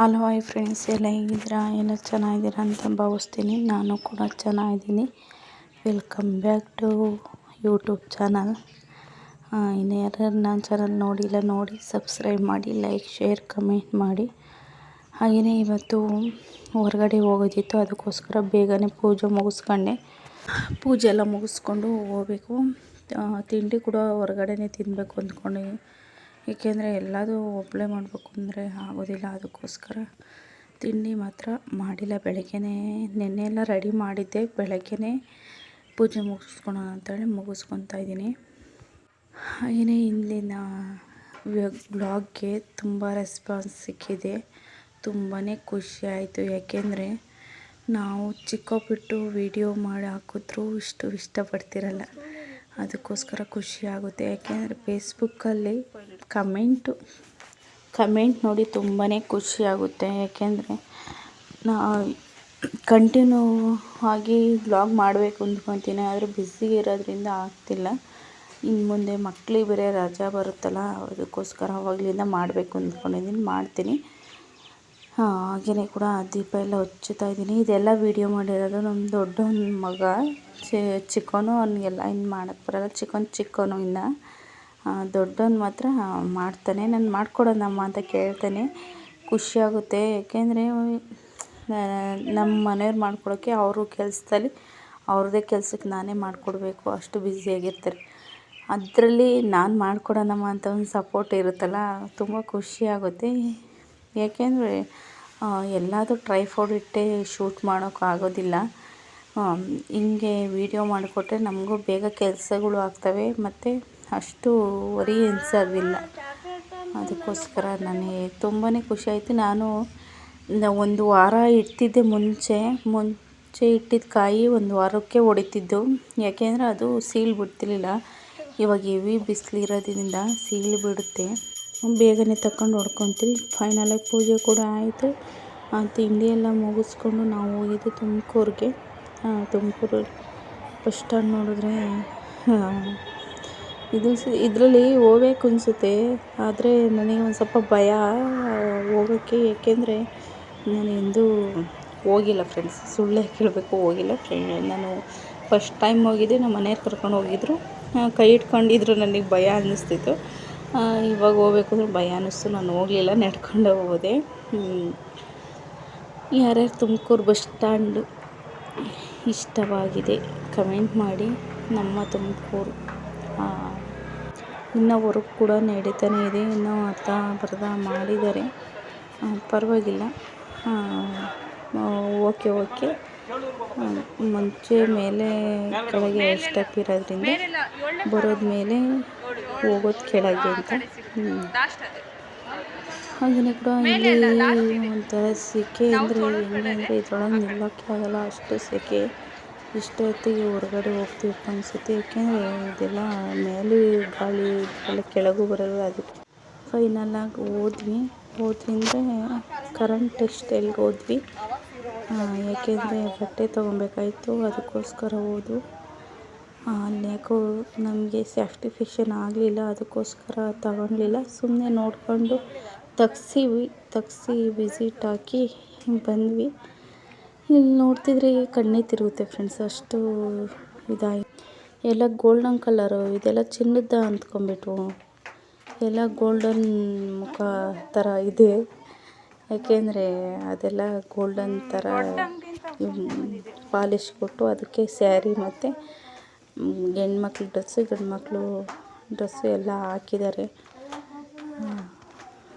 Hello hi friends, ಎಲ್ಲ ಹೇಗಿದ್ದೀರಾ? ಎಲ್ಲ ಚೆನ್ನಾಗಿದ್ದೀರಾ ಅಂತ ಭಾವಿಸ್ತೀನಿ. ನಾನು ಕೂಡ ಚೆನ್ನಾಗಿದ್ದೀನಿ. Welcome back to YouTube channel. ಇನ್ನು ಯಾರ್ಯಾರು ನನ್ನ ಚಾನಲ್ ನೋಡಿಲ್ಲ ನೋಡಿ ಸಬ್ಸ್ಕ್ರೈಬ್ ಮಾಡಿ, ಲೈಕ್, ಶೇರ್, ಕಮೆಂಟ್ ಮಾಡಿ. ಹಾಗೆಯೇ ಇವತ್ತು ಹೊರಗಡೆ ಹೋಗೋದಿತ್ತು, ಅದಕ್ಕೋಸ್ಕರ ಬೇಗನೆ ಪೂಜೆ ಮುಗಿಸ್ಕೊಂಡೆ. ಪೂಜೆ ಎಲ್ಲ ಮುಗಿಸ್ಕೊಂಡು ಹೋಗಬೇಕು. ತಿಂಡಿ ಕೂಡ ಹೊರಗಡೆನೇ ತಿನ್ನಬೇಕು ಅಂದ್ಕೊಂಡು, ಏಕೆಂದರೆ ಎಲ್ಲದೂ ಒಬ್ಬಳೇ ಮಾಡಬೇಕು ಅಂದರೆ ಆಗೋದಿಲ್ಲ. ಅದಕ್ಕೋಸ್ಕರ ತಿಂಡಿ ಮಾತ್ರ ಮಾಡಿಲ್ಲ. ಬೆಳಗ್ಗೆನೇ ನೆನ್ನೆ ಎಲ್ಲ ರೆಡಿ ಮಾಡಿದ್ದೆ, ಬೆಳಗ್ಗೆನೇ ಪೂಜೆ ಮುಗಿಸ್ಕೊಳೋಣ ಅಂತೇಳಿ ಮುಗಿಸ್ಕೊತಾ ಇದ್ದೀನಿ. ಹಾಗೆಯೇ ಇಂದಿನ ಬ್ಲಾಗ್ಗೆ ತುಂಬ ರೆಸ್ಪಾನ್ಸ್ ಸಿಕ್ಕಿದೆ. ತುಂಬಾ ಖುಷಿ ಆಯಿತು. ಯಾಕೆಂದರೆ ನಾವು ಚಿಕ್ಕಬಿಟ್ಟು ವಿಡಿಯೋ ಮಾಡಿ ಹಾಕಿದ್ರೂ ಇಷ್ಟು ಇಷ್ಟಪಡ್ತಿರಲ್ಲ. ಅದಕ್ಕೋಸ್ಕರ ಖುಷಿ ಆಗುತ್ತೆ. ಯಾಕೆಂದರೆ ಫೇಸ್ಬುಕ್ಕಲ್ಲಿ ಕಮೆಂಟ್ ನೋಡಿ ತುಂಬಾ ಖುಷಿ ಆಗುತ್ತೆ. ಯಾಕೆಂದರೆ ಕಂಟಿನ್ಯೂ ಆಗಿ ಬ್ಲಾಗ್ ಮಾಡಬೇಕು ಅಂದ್ಕೊತೀನಿ, ಆದರೆ ಬ್ಯುಸಿ ಇರೋದ್ರಿಂದ ಆಗ್ತಿಲ್ಲ. ಇನ್ನು ಮುಂದೆ ಮಕ್ಕಳಿಗೆ ಬೇರೆ ರಜಾ ಬರುತ್ತಲ್ಲ, ಅದಕ್ಕೋಸ್ಕರ ಅವಾಗಲಿಂದ ಮಾಡಬೇಕು ಅಂದ್ಕೊಂಡಿದ್ದೀನಿ, ಮಾಡ್ತೀನಿ. ಹಾಗೆಯೇ ಕೂಡ ದೀಪ ಎಲ್ಲ ಹಚ್ಚುತ್ತಾ ಇದ್ದೀನಿ. ಇದೆಲ್ಲ ವೀಡಿಯೋ ಮಾಡಿರೋದು ನಮ್ಮ ದೊಡ್ಡವನ ಮಗ. ಚಿಕ್ಕವನು ಅವನಿಗೆಲ್ಲ ಇನ್ನು ಮಾಡೋಕ್ಕೆ ಬರಲ್ಲ. ಚಿಕ್ಕವನು ಇನ್ನು. ದೊಡ್ಡವನು ಮಾತ್ರ ಮಾಡ್ತಾನೆ. ನಾನು ಮಾಡ್ಕೊಡೋಣಮ್ಮ ಅಂತ ಕೇಳ್ತಾನೆ. ಖುಷಿಯಾಗುತ್ತೆ. ಯಾಕೆಂದರೆ ನಮ್ಮ ಮನೆಯವ್ರು ಮಾಡ್ಕೊಡೋಕ್ಕೆ ಅವರು ಕೆಲಸದಲ್ಲಿ ಅವ್ರದ್ದೇ ಕೆಲಸಕ್ಕೆ ನಾನೇ ಮಾಡಿಕೊಡ್ಬೇಕು, ಅಷ್ಟು ಬ್ಯುಸಿಯಾಗಿರ್ತಾರೆ. ಅದರಲ್ಲಿ ನಾನು ಮಾಡ್ಕೊಡೋಣಮ್ಮ ಅಂತ ಒಂದು ಸಪೋರ್ಟ್ ಇರುತ್ತಲ್ಲ, ತುಂಬ ಖುಷಿಯಾಗುತ್ತೆ. ಯಾಕೆಂದರೆ ಎಲ್ಲದೂ ಟ್ರೈಪಾಡ್ ಇಟ್ಟೇ ಶೂಟ್ ಮಾಡೋಕ್ಕಾಗೋದಿಲ್ಲ. ಹಿಂಗೆ ವೀಡಿಯೋ ಮಾಡಿಕೊಟ್ರೆ ನಮಗೂ ಬೇಗ ಕೆಲಸಗಳು ಆಗ್ತವೆ, ಮತ್ತು ಅಷ್ಟು ಹೊರೆ ಎನಿಸೋದಿಲ್ಲ. ಅದಕ್ಕೋಸ್ಕರ ನನಗೆ ತುಂಬಾ ಖುಷಿಯಾಯಿತು. ನಾನು ಒಂದು ವಾರ ಇಡ್ತಿದ್ದೆ. ಮುಂಚೆ ಇಟ್ಟಿದ್ದ ಕಾಯಿ ಒಂದು ವಾರಕ್ಕೆ ಒಡಿತಿದ್ದು. ಯಾಕೆಂದರೆ ಅದು ಸೀಲ್ ಬಿಡ್ತಿರ್ಲಿಲ್ಲ. ಇವಾಗ ಹೆವಿ ಬಿಸಿಲು ಇರೋದ್ರಿಂದ ಸೀಲ್ ಬಿಡುತ್ತೆ. ಬೇಗನೆ ತಗೊಂಡು ಹೊಡ್ಕೊತೀವಿ. ಫೈನಲಾಗಿ ಪೂಜೆ ಕೂಡ ಆಯಿತು. ತಿಂಡಿ ಎಲ್ಲ ಮುಗಿಸ್ಕೊಂಡು ನಾವು ಹೋಗಿದ್ದು ತುಮಕೂರಿಗೆ. ತುಮಕೂರು ಬಸ್ ಸ್ಟ್ಯಾಂಡ್ ನೋಡಿದ್ರೆ ಇದರಲ್ಲಿ ಹೋಗ್ಬೇಕು ಅನಿಸುತ್ತೆ, ಆದರೆ ನನಗೆ ಒಂದು ಸ್ವಲ್ಪ ಭಯ ಹೋಗೋಕ್ಕೆ. ಏಕೆಂದರೆ ನಾನು ಎಂದೂ ಹೋಗಿಲ್ಲ ಫ್ರೆಂಡ್ಸ್, ಸುಳ್ಳು ಹೇಳಬೇಕು, ಹೋಗಿಲ್ಲ. ನಾನು ಫಸ್ಟ್ ಟೈಮ್ ಹೋಗಿದ್ದೆ. ನಮ್ಮ ಮನೆಯವ್ರು ಕರ್ಕೊಂಡು ಹೋಗಿದ್ರು, ಕೈ ಇಟ್ಕೊಂಡಿದ್ರು. ನನಗೆ ಭಯ ಅನ್ನಿಸ್ತಿತ್ತು. ಇವಾಗ ಹೋಗ್ಬೇಕು ಅಂದ್ರೆ ಭಯ ಅನ್ನಿಸ್ತು. ನಾನು ಹೋಗಲಿಲ್ಲ, ನಡ್ಕೊಂಡು ಹೋದೆ. ಯಾರ್ಯಾರು ತುಮಕೂರು ಬಸ್ ಸ್ಟ್ಯಾಂಡು ಇಷ್ಟವಾಗಿದೆ ಕಮೆಂಟ್ ಮಾಡಿ. ನಮ್ಮ ತುಮಕೂರು ಇನ್ನೂ ವರ್ಕ್ ಕೂಡ ನಡೀತಾನೆ ಇದೆ. ಇನ್ನೂ ಅರ್ಧ ಮಾಡಿದ್ದಾರೆ, ಪರವಾಗಿಲ್ಲ. ಓಕೆ. ಮುಂಚೆ ಮೇಲೆ ಕೆಳಗೆ ಸ್ಟೆಪ್ ಇರೋದ್ರಿಂದ ಬರೋದು ಮೇಲೆ ಹೋಗೋದು ಕೆಳಗೆ ಅಂತ. ಹಾಗೆಯೇ ಕೂಡ ಇಲ್ಲಿ ಒಂಥರ ಸೆಕೆ ಅಂದರೆ ಹೆಂಗೆ ಅಂದರೆ ಇದ್ರೊಳಗೆ ನಿಲ್ಲೋಕ್ಕೆ ಆಗಲ್ಲ, ಅಷ್ಟು ಸೆಕೆ. ಇಷ್ಟೊತ್ತಿಗೆ ಹೊರಗಡೆ ಹೋಗ್ತೀವಿ ಅನಿಸುತ್ತೆ. ಏಕೆಂದರೆ ಇದೆಲ್ಲ ಮೇಲೆ ಗಾಳಿ ಎಲ್ಲ ಕೆಳಗೂ ಬರಲ್ಲ. ಅದಕ್ಕೆ ಫೈನಲಾಗಿ ಹೋದ್ವಿ ಅಂದರೆ ಕರೆಂಟ್ ಟೆಕ್ಸ್ಟೈಲ್ಗೆ ಹೋದ್ವಿ. ಯಾಕೆಂದರೆ ಬಟ್ಟೆ ತೊಗೊಬೇಕಾಯಿತು, ಅದಕ್ಕೋಸ್ಕರ ಹೋದ್ವು. ಅಲ್ಲಿ ಯಾಕೋ ನಮಗೆ ಸ್ಯಾಟಿಸ್ಫ್ಯಾಕ್ಷನ್ ಆಗಲಿಲ್ಲ, ಅದಕ್ಕೋಸ್ಕರ ತಗೊಳ್ಲಿಲ್ಲ. ಸುಮ್ಮನೆ ನೋಡಿಕೊಂಡು ತಗ್ಸಿ ವಿಸಿಟ್ ಹಾಕಿ ಬಂದ್ವಿ. ಇಲ್ಲಿ ನೋಡ್ತಿದ್ರೆ ಕಣ್ಣೇ ತಿರುಗುತ್ತೆ ಫ್ರೆಂಡ್ಸ್, ಅಷ್ಟು ಇದಾಗಿ ಎಲ್ಲ ಗೋಲ್ಡನ್ ಕಲರು. ಇದೆಲ್ಲ ಚಿನ್ನದ ಅಂದ್ಕೊಂಬಿಟ್ವು. ಎಲ್ಲ ಗೋಲ್ಡನ್ ಮುಖ ಥರ ಇದೆ. ಯಾಕೆಂದರೆ ಅದೆಲ್ಲ ಗೋಲ್ಡನ್ ಥರ ಪಾಲಿಶ್ ಕೊಟ್ಟು ಅದಕ್ಕೆ ಸ್ಯಾರಿ ಮತ್ತು ಹೆಣ್ಮಕ್ಳು ಡ್ರೆಸ್ಸು, ಗಂಡ್ಮಕ್ಳು ಡ್ರೆಸ್ಸು ಎಲ್ಲ ಹಾಕಿದ್ದಾರೆ.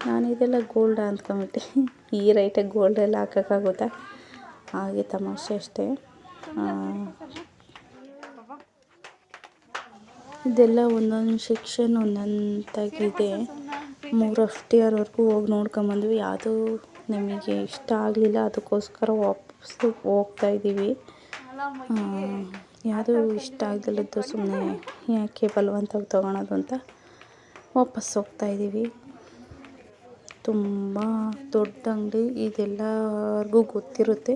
ನಾನು ಇದೆಲ್ಲ ಗೋಲ್ಡ ಅಂದ್ಕೊಂಬಿಟ್ಟೆ. ಈ ರೈಟಾಗಿ ಗೋಲ್ಡೆಲ್ಲ ಹಾಕೋಕ್ಕಾಗುತ್ತಾ? ಹಾಗೆ ತಮಾಷೆ ಅಷ್ಟೇ. ಇದೆಲ್ಲ ಒಂದೊಂದು ಸೆಕ್ಷನ್ ಒಂದೊಂದಾಗಿದೆ. 3 FTRವರೆಗೂ ಹೋಗಿ ನೋಡ್ಕೊಂಬಂದ್ವಿ. ಯಾವುದೂ ನಮಗೆ ಇಷ್ಟ ಆಗಲಿಲ್ಲ, ಅದಕ್ಕೋಸ್ಕರ ವಾಪಸ್ಸು ಹೋಗ್ತಾಯಿದ್ದೀವಿ. ಯಾವುದೂ ಇಷ್ಟ ಆಗಲಿದ್ದು ಸುಮ್ಮನೆ ಯಾಕೆ ಬಲವಂತವಾಗಿ ತೊಗೊಳೋದು ಅಂತ ವಾಪಸ್ ಹೋಗ್ತಾಯಿದ್ದೀವಿ. ತುಂಬ ದೊಡ್ಡ ಅಂಗಡಿ, ಇದೆಲ್ಲರಿಗೂ ಗೊತ್ತಿರುತ್ತೆ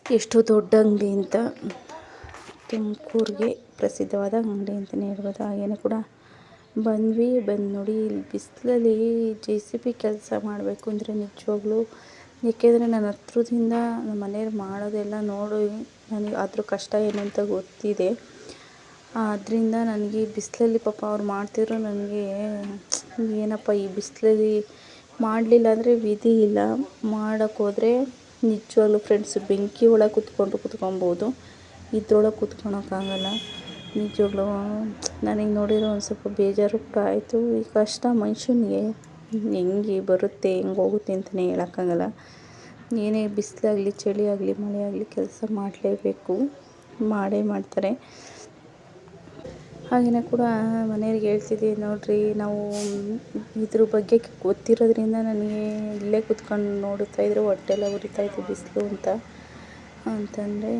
ಎಷ್ಟು ದೊಡ್ಡ ಅಂಗಡಿ ಅಂತ. ತುಮಕೂರಿಗೆ ಪ್ರಸಿದ್ಧವಾದ ಅಂಗಡಿ ಅಂತಲೇ ಹೇಳ್ಬೋದು. ಹಾಗೆಯೇ ಕೂಡ ಬಂದು ನೋಡಿ ಇಲ್ಲಿ ಬಿಸಿಲಲ್ಲಿ JCB ಕೆಲಸ ಮಾಡಬೇಕು ಅಂದರೆ ನಿಜವಾಗ್ಲೂ, ಏಕೆಂದರೆ ನನ್ನ ಹತ್ರದಿಂದ ನಮ್ಮ ಮನೆಯವ್ರು ಮಾಡೋದೆಲ್ಲ ನೋಡಿ ನನಗೆ ಅದ್ರ ಕಷ್ಟ ಏನು ಅಂತ ಗೊತ್ತಿದೆ. ಆದ್ದರಿಂದ ನನಗೆ ಬಿಸಿಲಲ್ಲಿ ಪಾಪ ಅವ್ರು ಮಾಡ್ತಿದ್ರು ನನಗೆ ಏನಪ್ಪ ಈ ಬಿಸಿಲಲ್ಲಿ ಮಾಡಲಿಲ್ಲ ಅಂದರೆ ವಿಧಿ ಇಲ್ಲ. ಮಾಡೋಕ್ಕೋದ್ರೆ ನಿಜವಾಗ್ಲೂ ಫ್ರೆಂಡ್ಸ್ ಬೆಂಕಿ ಒಳಗೆ ಕುತ್ಕೊಬೋದು, ಇದ್ರೊಳಗೆ ಕುತ್ಕೊಳಕ್ಕಾಗಲ್ಲ. ನಿಜವಾಗ್ಲೂ ನನಗೆ ನೋಡಿದ್ರೆ ಒಂದು ಸ್ವಲ್ಪ ಬೇಜಾರು ಕೂಡ ಆಯಿತು. ಈ ಕಷ್ಟ ಮನುಷ್ಯನಿಗೆ ಹೆಂಗೆ ಬರುತ್ತೆ ಹೆಂಗೆ ಹೋಗುತ್ತೆ ಅಂತಲೇ ಹೇಳೋಕ್ಕಾಗಲ್ಲ. ಏನೇ ಬಿಸಿಲಾಗಲಿ ಚಳಿ ಆಗಲಿ ಮಳೆ ಆಗಲಿ ಕೆಲಸ ಮಾಡಲೇಬೇಕು, ಮಾಡೇ ಮಾಡ್ತಾರೆ. ಹಾಗೆಯೇ ಕೂಡ ಮನೆಯವ್ರಿಗೆ ಹೇಳ್ತಿದ್ದೆ, ನೋಡಿರಿ ನಾವು ಇದ್ರ ಬಗ್ಗೆ ಗೊತ್ತಿರೋದ್ರಿಂದ ನನಗೆ ಇಲ್ಲೇ ಕುತ್ಕೊಂಡು ನೋಡುತ್ತಾಯಿದ್ರು ಹೊಟ್ಟೆಲ್ಲ ಉರಿತಾಯಿತ್ತು ಬಿಸಿಲು ಅಂತಂದರೆ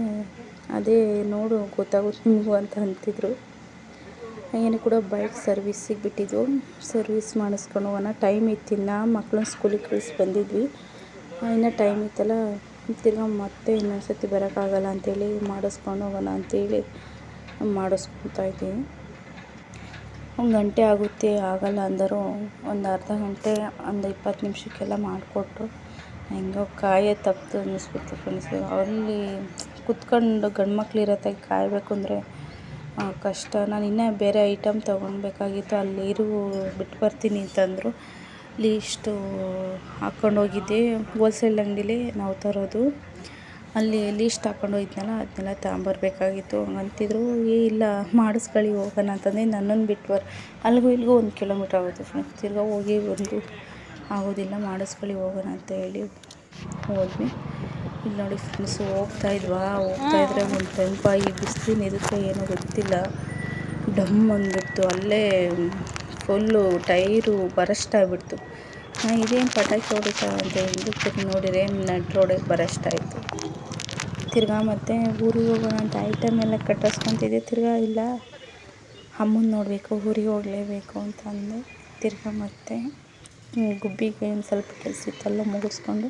ಅದೇ ನೋಡು ಗೊತ್ತಾಗುತ್ತೆ ನಿಮಗೂ ಅಂತ ಅಂತಿದ್ರು. ಹಾಗೆಯೇ ಕೂಡ ಬೈಕ್ ಸರ್ವಿಸಿಗೆ ಬಿಟ್ಟಿದ್ದು, ಸರ್ವಿಸ್ ಮಾಡಿಸ್ಕೊಂಡು ಹೋಗೋಣ, ಟೈಮ್ ಇತ್ತಿನ್ನು ಮಕ್ಕಳನ್ನ ಸ್ಕೂಲಿಗೆ ಕಳಿಸಿ ಬಂದಿದ್ವಿ, ಇನ್ನು ಟೈಮ್ ಇತ್ತಲ್ಲ ತಿರ್ಗಾ ಮತ್ತೆ ಇನ್ನೊಂದು ಸರ್ತಿ ಬರೋಕ್ಕಾಗಲ್ಲ ಅಂಥೇಳಿ ಮಾಡಿಸ್ಕೊಂಡು ಹೋಗೋಣ ಅಂಥೇಳಿ ಮಾಡಿಸ್ಕೊತಾ ಇದ್ದೀನಿ. 1 ಗಂಟೆ ಆಗುತ್ತೆ, ಆಗಲ್ಲ ಅಂದರು ಒಂದು ಅರ್ಧ ಗಂಟೆ ಒಂದು 20 ನಿಮಿಷಕ್ಕೆಲ್ಲ ಮಾಡಿಕೊಟ್ರು. ಹೆಂಗೋ ಕಾಯೋದು ತಪ್ಪಿತು ಅನ್ನಿಸ್ಬಿಡ್ತು ಫ್ರೆಂಡ್ಸ್. ಅಲ್ಲಿ ಕುತ್ಕೊಂಡು ಗಂಡು ಮಕ್ಳು ಇರತ್ತಾಗಿ ಕಾಯಬೇಕು ಅಂದರೆ ಕಷ್ಟ. ನಾನು ಇನ್ನೂ ಬೇರೆ ಐಟಮ್ ತೊಗೊಳ್ಬೇಕಾಗಿತ್ತು, ಅಲ್ಲಿ ಬಿಟ್ಟು ಬರ್ತೀನಿ ಅಂತಂದರು. ಲೀಸ್ಟು ಹಾಕ್ಕೊಂಡು ಹೋಗಿದ್ದೆ, ಹೋಲ್ಸೇಲ್ ಅಂಗಡೀಲಿ ನಾವು ತರೋದು, ಅಲ್ಲಿ ಲೀಸ್ಟ್ ಹಾಕ್ಕೊಂಡು ಹೋಗಿದ್ನಲ್ಲ ಅದನ್ನೆಲ್ಲ ತಗೊಂಬರ್ಬೇಕಾಗಿತ್ತು. ಹಂಗಂತಿದ್ರು, ಇಲ್ಲ ಮಾಡಿಸ್ಕೊಳ್ಳಿ ಹೋಗೋಣ ಅಂತಂದೆ. ನನ್ನನ್ನು ಬಿಟ್ಟು ಅಲ್ಲಿಗೂ ಇಲ್ಲಿಗೂ 1 ಕಿಲೋಮೀಟ್ರ್ ಆಗುತ್ತೆ ಫ್ರೆಂಡ್ಸ್, ತಿರ್ಗಾ ಹೋಗಿ ಒಂದು ಆಗೋದಿಲ್ಲ, ಮಾಡಿಸ್ಕೊಳ್ಳಿ ಹೋಗೋಣ ಅಂತ ಹೇಳಿ ಹೋದ್ವಿ. ಇಲ್ಲಿ ನೋಡಿ ಫ್ರೆಂಡ್ಸು ಹೋಗ್ತಾಯಿದ್ರೆ ಒಂದು ಟೆಂಪ ಈ ಬಿಸಿಲಿನ ಇದಕ್ಕೆ ಏನೋ ಗೊತ್ತಿಲ್ಲ ಡಮ್ ಅಂದ್ಬಿಡ್ತು, ಅಲ್ಲೇ ಫುಲ್ಲು ಟೈರು ಬರಸ್ಟ್ ಆಗಿಬಿಡ್ತು. ಇದೇನು ಪಟಾಕಿ ಹೊಡಿತಾ ಅಂತ ಹೇಳಿ ನೋಡಿದ್ರೆ ನಡ್ ರೋಡಿಗೆ ಬರಸ್ಟ್ ಆಯಿತು. ತಿರ್ಗಾ ಮತ್ತೆ ಊರಿಗೆ ಹೋಗೋಣ ಅಂತ ಐಟಮ್ ಎಲ್ಲ ಕಟ್ಟಿಸ್ಕೊತಿದ್ದೆ, ತಿರ್ಗಾ ಇಲ್ಲ ಅಮ್ಮನ ನೋಡಬೇಕು, ಊರಿಗೆ ಹೋಗಲೇಬೇಕು ಅಂತ ಅಂದೆ. ತಿರ್ಗಾ ಮತ್ತೆ ಗುಬ್ಬಿಗೆ ಒಂದು ಸ್ವಲ್ಪ ಕೆಲಸ ಇತ್ತಲ್ಲ ಮುಗಿಸ್ಕೊಂಡು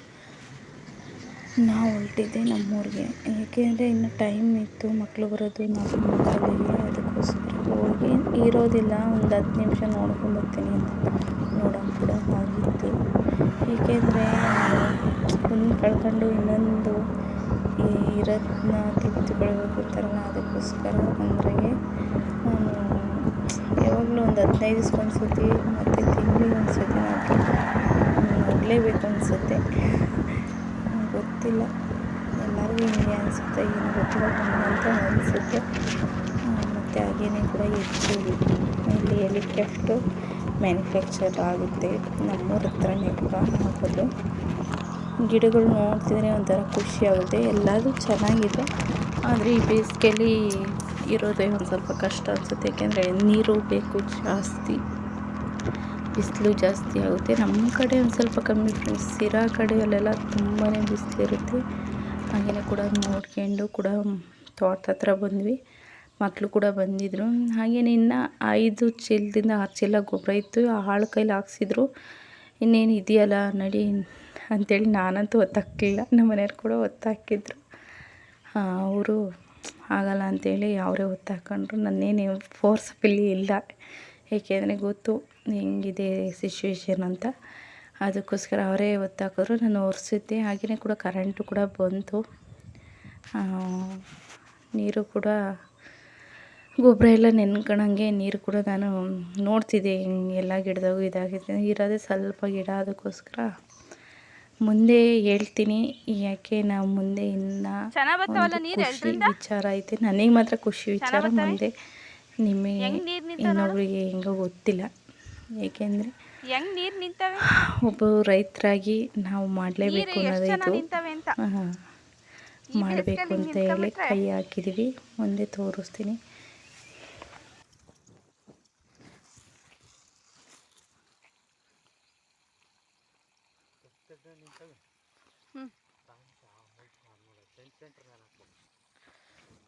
ನಾವು ಹೊರಟಿದ್ದೆ ನಮ್ಮೂರಿಗೆ. ಏಕೆಂದರೆ ಇನ್ನು ಟೈಮ್ ಇತ್ತು, ಮಕ್ಕಳು ಬರೋದು 4 ಮುಕ್ಕಾಲಿಗೆ, ಅದಕ್ಕೋಸ್ಕರ ಹೋಗಿ ಇರೋದಿಲ್ಲ ಒಂದು 10 ನಿಮಿಷ ನೋಡ್ಕೊಂಬರ್ತೀನಿ ಅಂತ ನೋಡೋಣ ಕೂಡ ಆಗಿತ್ತು. ಏಕೆಂದರೆ ಒಂದು ಕಳ್ಕೊಂಡು ಇನ್ನೊಂದು ಇರೋದನ್ನ ತೆಗೆದುಕೊಳ್ಬೇಕು ಅಂತಾರಲ್ಲ, ಅದಕ್ಕೋಸ್ಕರ ಅಂದರೆ ನಾನು ಯಾವಾಗಲೂ ಒಂದು 15 ದಿವ್ಸಕ್ಕೊಂದ್ಸತಿ ಮತ್ತು ತಿಂಗಳಿಗೆ ಒಂದು ಸತಿ ನೋಡಲೇಬೇಕು ಅನಿಸುತ್ತೆ. ಗೊತ್ತಿಲ್ಲ, ಎಲ್ಲರಿಗೂ ಹಿಂಗೆ ಅನಿಸುತ್ತೆ, ಏನು ಗೊತ್ತಿಲ್ಲ ಅಂತ ಅನಿಸುತ್ತೆ. ಮತ್ತು ಹಾಗೆಯೇ ಕೂಡ ಹೆಚ್ಚು ಇಲ್ಲಿ ಹೆಲಿಕಾಪ್ಟರ್ ಮ್ಯಾನುಫ್ಯಾಕ್ಚರ್ ಆಗುತ್ತೆ, ನಮ್ಮೂರ ಹತ್ರನೇ ಕೂಡ ಆಗೋದು. ಗಿಡಗಳು ನೋಡ್ತಿದ್ರೆ ಒಂಥರ ಖುಷಿಯಾಗುತ್ತೆ, ಎಲ್ಲದೂ ಚೆನ್ನಾಗಿದೆ. ಆದರೆ ಈ ಬೇಸಿಗೆಯಲ್ಲಿ ಇರೋದೇ ಒಂದು ಸ್ವಲ್ಪ ಕಷ್ಟ ಅನಿಸುತ್ತೆ, ಏಕೆಂದರೆ ನೀರು ಬೇಕು ಜಾಸ್ತಿ, ಬಿಸಿಲು ಜಾಸ್ತಿ ಆಗುತ್ತೆ. ನಮ್ಮ ಕಡೆ ಒಂದು ಸ್ವಲ್ಪ ಕಮ್ಮಿ ಫ್ರೆಂಡ್ಸ್, ಸಿರಾ ಕಡೆಯಲ್ಲೆಲ್ಲ ತುಂಬಾ ಬಿಸಿಲಿರುತ್ತೆ. ಹಾಗೆಯೇ ಕೂಡ ನೋಡ್ಕೊಂಡು ಕೂಡ ತೋಟದ ಹತ್ರ ಬಂದ್ವಿ, ಮಕ್ಕಳು ಕೂಡ ಬಂದಿದ್ದರು. ಹಾಗೆಯೇ ಇನ್ನು 5 ಚೀಲದಿಂದ 6 ಚೀಲ ಗೊಬ್ಬರ ಇತ್ತು, ಆಳು ಕೈಲಿ ಹಾಕ್ಸಿದ್ರು. ಇನ್ನೇನು ಇದೆಯಲ್ಲ ನಡಿ ಅಂಥೇಳಿ ನಾನಂತೂ ಒತ್ತಾಕಲಿಲ್ಲ, ನಮ್ಮ ಮನೆಯವ್ರು ಕೂಡ ಒತ್ತಾಕಿದ್ರು. ಅವರು ಆಗಲ್ಲ ಅಂಥೇಳಿ ಅವರೇ ಒತ್ತಾಕೊಂಡ್ರು, ನನ್ನೇನು ಫೋರ್ಸ್ಫುಲ್ಲಿ ಇಲ್ಲ, ಏಕೆಂದರೆ ಗೊತ್ತು ಹೆಂಗಿದೆ ಸಿಚುವೇಶನ್ ಅಂತ. ಅದಕ್ಕೋಸ್ಕರ ಅವರೇ ಒತ್ತಾಕಿದ್ರು, ನಾನು ಒರೆಸಿದ್ದೆ. ಹಾಗೆಯೇ ಕೂಡ ಕರೆಂಟು ಕೂಡ ಬಂತು, ನೀರು ಕೂಡ ಗೊಬ್ಬರ ಎಲ್ಲ ನೆನ್ಕೊಳಂಗೆ ನೀರು ಕೂಡ ನಾನು ನೋಡ್ತಿದ್ದೆ ಎಲ್ಲ ಗಿಡದಾಗೂ ಇದಾಗಿದೆ, ಇರೋದೇ ಸ್ವಲ್ಪ ಗಿಡ. ಅದಕ್ಕೋಸ್ಕರ ಮುಂದೆ ಹೇಳ್ತೀನಿ, ಯಾಕೆ ನಾವು ಮುಂದೆ ಇನ್ನು ಖುಷಿ ವಿಚಾರ ಐತೆ. ನನಗೆ ಮಾತ್ರ ಖುಷಿ ವಿಚಾರ, ಮುಂದೆ ನಿಮಗೆ ಇನ್ನೊಬ್ರಿಗೆ ಹೆಂಗೋ ಗೊತ್ತಿಲ್ಲ. ಏಕೆಂದರೆ ಒಬ್ಬ ರೈತರಾಗಿ ನಾವು ಮಾಡಲೇಬೇಕು ಅನ್ನೋದು ಇದು, ಮಾಡಬೇಕು ಅಂತ ಹೇಳಿ ಕೈ ಹಾಕಿದ್ದೀವಿ. ಮುಂದೆ ತೋರಿಸ್ತೀನಿ.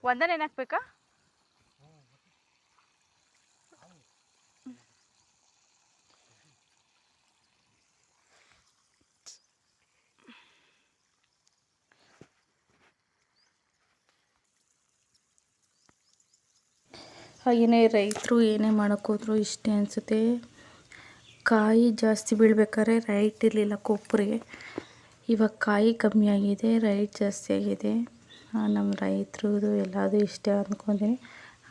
ಒಂದನೇ ಹಾಕ್ಬೇಕಾ? ಹಾಗೆಯೇ ರೈತರು ಏನೇ ಮಾಡೋಕ್ಕೋದ್ರು ಇಷ್ಟೇ ಅನಿಸುತ್ತೆ, ಕಾಯಿ ಜಾಸ್ತಿ ಬೀಳ್ಬೇಕಾದ್ರೆ ರೈಟ್ ಇರಲಿಲ್ಲ ಕೊಬ್ಬರಿಗೆ. ಇವಾಗ ಕಾಯಿ ಕಮ್ಮಿ ಆಗಿದೆ, ರೈಟ್ ಜಾಸ್ತಿ ಆಗಿದೆ. ನಮ್ಮ ರೈತರದು ಎಲ್ಲದು ಇಷ್ಟೇ ಅಂದ್ಕೊತೀನಿ.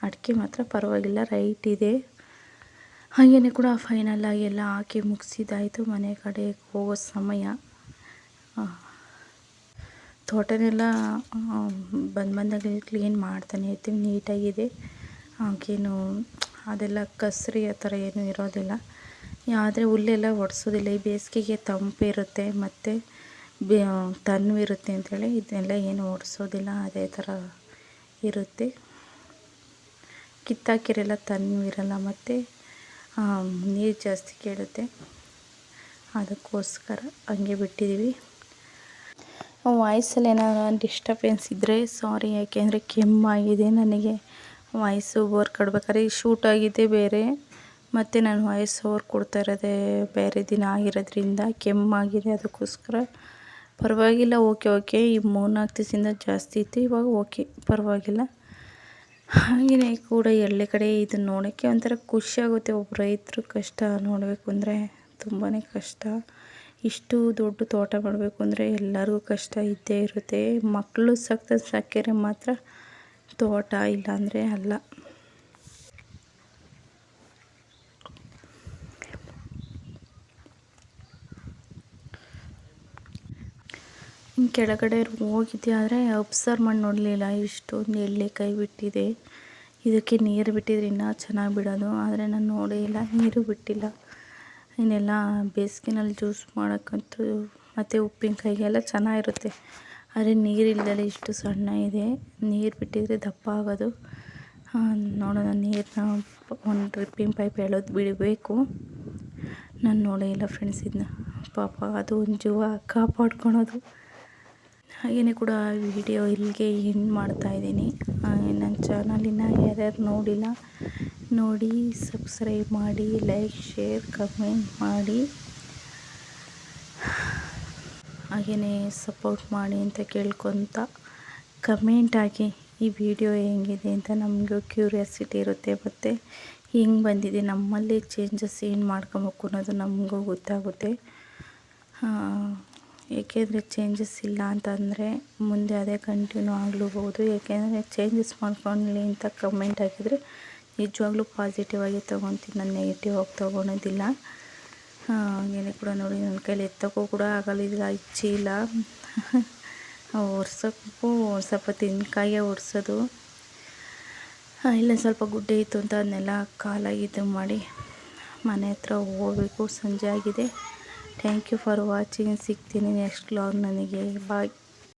ಅಡಿಕೆ ಮಾತ್ರ ಪರವಾಗಿಲ್ಲ, ರೈಟ್ ಇದೆ. ಹಾಗೆಯೇ ಕೂಡ ಫೈನಲಾಗಿ ಎಲ್ಲ ಹಾಕಿ ಮುಗಿಸಿದ್ದಾಯಿತು. ಮನೆ ಕಡೆ ಹೋಗೋ ಸಮಯ. ತೋಟನೆಲ್ಲ ಬಂದಾಗ ಕ್ಲೀನ್ ಮಾಡ್ತಾನೆ ಇರ್ತೀವಿ, ನೀಟಾಗಿದೆ. ಹಾಗೇನು ಅದೆಲ್ಲ ಕಸರಿ ಆ ಥರ ಏನೂ ಇರೋದಿಲ್ಲ. ಆದರೆ ಹುಲ್ಲೆಲ್ಲ ಒಡಿಸೋದಿಲ್ಲ. ಈ ಬೇಸಿಗೆಗೆ ತಂಪಿರುತ್ತೆ ಮತ್ತು ತಣ್ಣವಿರುತ್ತೆ ಅಂಥೇಳಿ ಇದನ್ನೆಲ್ಲ ಏನು ಒಡಿಸೋದಿಲ್ಲ, ಅದೇ ಥರ ಇರುತ್ತೆ. ಕಿತ್ತಾಕಿರೆಲ್ಲ ತಣ್ಣವಿರಲ್ಲ ಮತ್ತು ನೀರು ಜಾಸ್ತಿ ಕೇಳುತ್ತೆ. ಅದಕ್ಕೋಸ್ಕರ ಹಂಗೆ ಬಿಟ್ಟಿದ್ದೀವಿ. ವಾಯ್ಸಲ್ಲಿ ಏನಾದ್ರು ಡಿಸ್ಟರ್ಬೆನ್ಸ್ ಇದ್ದರೆ ಸಾರಿ, ಯಾಕೆಂದರೆ ಕೆಮ್ಮಾಗಿದೆ ನನಗೆ. ವಾಯ್ಸ್ ಓವರ್ ಕೊಡ್ಬೇಕಾದ್ರೆ ಶೂಟ್ ಆಗಿದೆ ಬೇರೆ, ಮತ್ತು ನಾನು ವಾಯ್ಸ್ ಓವರ್ ಕೊಡ್ತಾ ಇರೋದೇ ಬೇರೆ ದಿನ ಆಗಿರೋದ್ರಿಂದ ಕೆಮ್ಮಾಗಿದೆ. ಅದಕ್ಕೋಸ್ಕರ ಪರವಾಗಿಲ್ಲ, ಓಕೆ. ಈ 3-4 ದಿವಸದಿಂದ ಜಾಸ್ತಿ ಇತ್ತು, ಇವಾಗ ಓಕೆ, ಪರವಾಗಿಲ್ಲ. ಹಾಗೆಯೇ ಕೂಡ ಎಲ್ಲ ಕಡೆ ಇದನ್ನು ನೋಡೋಕ್ಕೆ ಒಂಥರ ಖುಷಿಯಾಗುತ್ತೆ. ಒಬ್ಬ ರೈತರು ಕಷ್ಟ ನೋಡಬೇಕು ಅಂದರೆ ತುಂಬಾ ಕಷ್ಟ. ಇಷ್ಟು ದೊಡ್ಡ ತೋಟ ಮಾಡಬೇಕು ಅಂದರೆ ಎಲ್ಲರಿಗೂ ಕಷ್ಟ ಇದ್ದೇ ಇರುತ್ತೆ. ಮಕ್ಕಳು ಸಾಕಿದ್ರೆ ಮಾತ್ರ ತೋಟ, ಇಲ್ಲಾಂದರೆ ಅಲ್ಲ. ಕೆಳಗಡೆ ಹೋಗಿದ್ದೆ, ಆದರೆ ಅಬ್ಸರ್ವ್ ಮಾಡಿ ನೋಡಲಿಲ್ಲ. ಇಷ್ಟೊಂದು ಎಳ್ಳೆಕಾಯಿ ಬಿಟ್ಟಿದೆ. ಇದಕ್ಕೆ ನೀರು ಬಿಟ್ಟಿದ್ರೆ ಇನ್ನೂ ಚೆನ್ನಾಗಿ ಬಿಡೋದು, ಆದರೆ ನಾನು ನೋಡೇ ಇಲ್ಲ, ನೀರು ಬಿಟ್ಟಿಲ್ಲ. ಇನ್ನೆಲ್ಲ ಬೇಸಿಗೆನಲ್ಲಿ ಜ್ಯೂಸ್ ಮಾಡೋಕ್ಕಂತೂ ಮತ್ತು ಉಪ್ಪಿನಕಾಯಿಗೆಲ್ಲ ಚೆನ್ನಾಗಿರುತ್ತೆ. ಆದರೆ ನೀರಿಲ್ಲದೆ ಇಷ್ಟು ಸಣ್ಣ ಇದೆ. ನೀರು ಬಿಟ್ಟಿದ್ರೆ ದಪ್ಪ ಆಗೋದು. ನೋಡೋಣ, ನೀರನ್ನ ಒಂದು ಡ್ರಿಪ್ಪಿಂಗ್ ಪೈಪ್ ಎಳೆದು ಬಿಡಬೇಕು. ನಾನು ನೋಡೇ ಇಲ್ಲ ಫ್ರೆಂಡ್ಸ್ ಇದನ್ನ. ಪಾಪ ಅದು ಒಂದು ಜೀವ ಕಾಪಾಡ್ಕೊಳೋದು. ಹಾಗೆಯೇ ಕೂಡ ವಿಡಿಯೋ ಇಲ್ಲಿಗೆ ಎಂಡ್ ಮಾಡ್ತಾಯಿದ್ದೀನಿ. ನನ್ನ ಚಾನಲಿನ ಯಾರ್ಯಾರು ನೋಡಿಲ್ಲ ನೋಡಿ, ಸಬ್ಸ್ಕ್ರೈಬ್ ಮಾಡಿ, ಲೈಕ್, ಶೇರ್, ಕಮೆಂಟ್ ಮಾಡಿ, ಹಾಗೆಯೇ ಸಪೋರ್ಟ್ ಮಾಡಿ ಅಂತ ಕೇಳ್ಕೊತ, ಕಮೆಂಟ್ ಹಾಕಿ ಈ ವಿಡಿಯೋ ಹೆಂಗಿದೆ ಅಂತ ನಮಗೂ ಕ್ಯೂರಿಯಾಸಿಟಿ ಇರುತ್ತೆ. ಮತ್ತು ಹೆಂಗೆ ಬಂದಿದೆ, ನಮ್ಮಲ್ಲಿ ಚೇಂಜಸ್ ಏನು ಮಾಡ್ಕೊಬೇಕು ಅನ್ನೋದು ನಮಗೂ ಗೊತ್ತಾಗುತ್ತೆ. ಏಕೆಂದರೆ ಚೇಂಜಸ್ ಇಲ್ಲ ಅಂತಂದರೆ ಮುಂದೆ ಅದೇ ಕಂಟಿನ್ಯೂ ಆಗ್ಲೂಬೋದು. ಏಕೆಂದರೆ ಚೇಂಜಸ್ ಮಾಡ್ಕೊಳ್ಳಿ ಅಂತ ಕಮೆಂಟ್ ಹಾಕಿದರೆ ನಿಜವಾಗ್ಲೂ ಪಾಸಿಟಿವ್ ಆಗಿ ತೊಗೊತೀನಿ, ನಾನು ನೆಗೆಟಿವ್ ಆಗಿ ತೊಗೊಳೋದಿಲ್ಲ. ಹಾಗೆಯೇ ಕೂಡ ನೋಡಿ, ನನ್ನ ಕೈಲಿ ಎತ್ತೋಕ್ಕೂ ಕೂಡ ಆಗಲಿಲ್ಲ. ಚೀಲ ಒರ್ಸೋಕ್ಕೂ ಸ್ವಲ್ಪ ತೆಂಗಿನಕಾಯಿಗೆ ಒರೆಸೋದು, ಇಲ್ಲ ಸ್ವಲ್ಪ ಗುಡ್ಡೆ ಇತ್ತು ಅಂತ ಅದನ್ನೆಲ್ಲ ಕಾಲಾಗಿ ಇದು ಮಾಡಿ ಮನೆ ಹತ್ರ ಹೋಗಬೇಕು. ಸಂಜೆ ಆಗಿದೆ. Thank you for watching. ಸಿಗ್ತೀನಿ ನೆಕ್ಸ್ಟ್ ವ್ಲಾಗ್ ನನಗೆ. ಬಾಯ್.